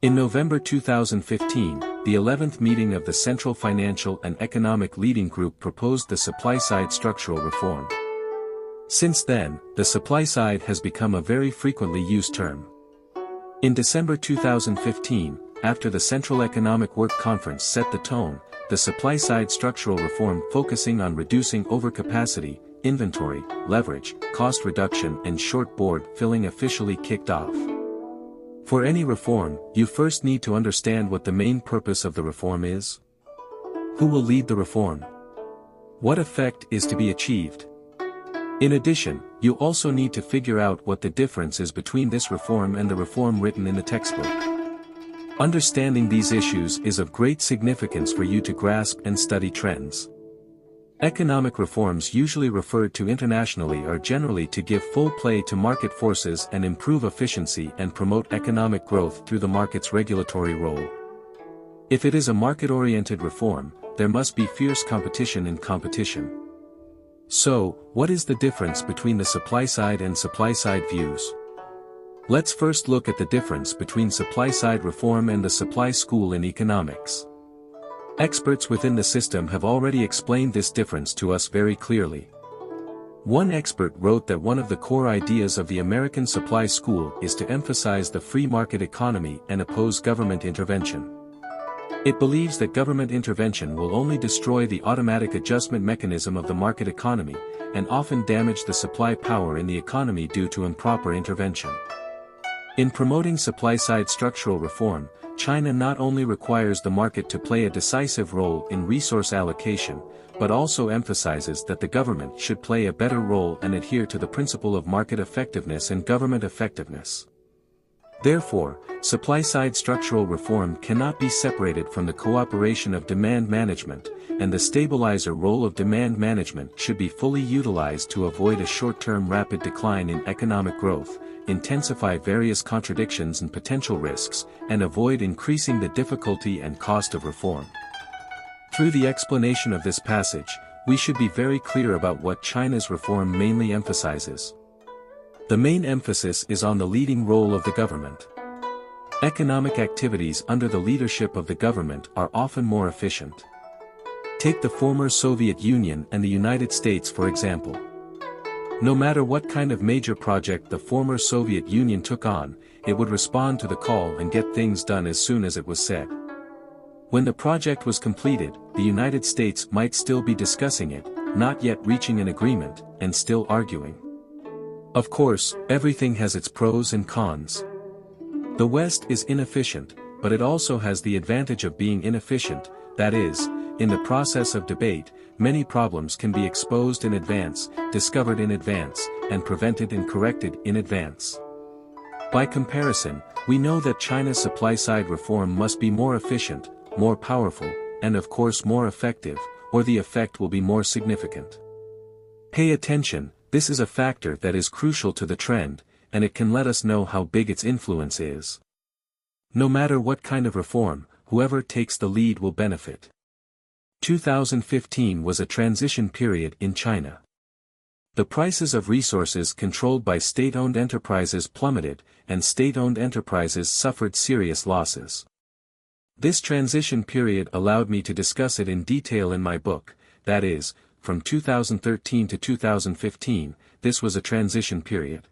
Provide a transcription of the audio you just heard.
In November 2015, the 11th meeting of the Central Financial and Economic Leading Group proposed the supply-side structural reform. Since then, the supply side has become a very frequently used term. In December 2015, after the Central Economic Work Conference set the tone, the supply-side structural reform focusing on reducing overcapacity, inventory, leverage, cost reduction and short board filling officially kicked off. For any reform, you first need to understand what the main purpose of the reform is. Who will lead the reform? What effect is to be achieved? In addition, you also need to figure out what the difference is between this reform and the reform written in the textbook. Understanding these issues is of great significance for you to grasp and study trends. Economic reforms usually referred to internationally are generally to give full play to market forces and improve efficiency and promote economic growth through the market's regulatory role. If it is a market-oriented reform, there must be fierce competition in competition. So, what is the difference between the supply-side and supply-side views? Let's first look at the difference between supply-side reform and the supply school in economics. Experts within the system have already explained this difference to us very clearly. One expert wrote that one of the core ideas of the American supply school is to emphasize the free market economy and oppose government intervention. It believes that government intervention will only destroy the automatic adjustment mechanism of the market economy, and often damage the supply power in the economy due to improper intervention. In promoting supply-side structural reform, China not only requires the market to play a decisive role in resource allocation, but also emphasizes that the government should play a better role and adhere to the principle of market effectiveness and government effectiveness. Therefore, supply-side structural reform cannot be separated from the cooperation of demand management, and the stabilizer role of demand management should be fully utilized to avoid a short-term rapid decline in economic growth, intensify various contradictions and potential risks, and avoid increasing the difficulty and cost of reform. Through the explanation of this passage, we should be very clear about what China's reform mainly emphasizes. The main emphasis is on the leading role of the government. Economic activities under the leadership of the government are often more efficient. Take the former Soviet Union and the United States for example. No matter what kind of major project the former Soviet Union took on, it would respond to the call and get things done as soon as it was said. When the project was completed, the United States might still be discussing it, not yet reaching an agreement, and still arguing. Of course, everything has its pros and cons. The West is inefficient, but it also has the advantage of being inefficient, that is, in the process of debate, many problems can be exposed in advance, discovered in advance, and prevented and corrected in advance. By comparison, we know that China's supply-side reform must be more efficient, more powerful, and of course more effective, or the effect will be more significant. Pay attention, this is a factor that is crucial to the trend, and it can let us know how big its influence is. No matter what kind of reform, whoever takes the lead will benefit. 2015 was a transition period in China. The prices of resources controlled by state-owned enterprises plummeted, and state-owned enterprises suffered serious losses. This transition period allowed me to discuss it in detail in my book, that is, from 2013 to 2015, this was a transition period.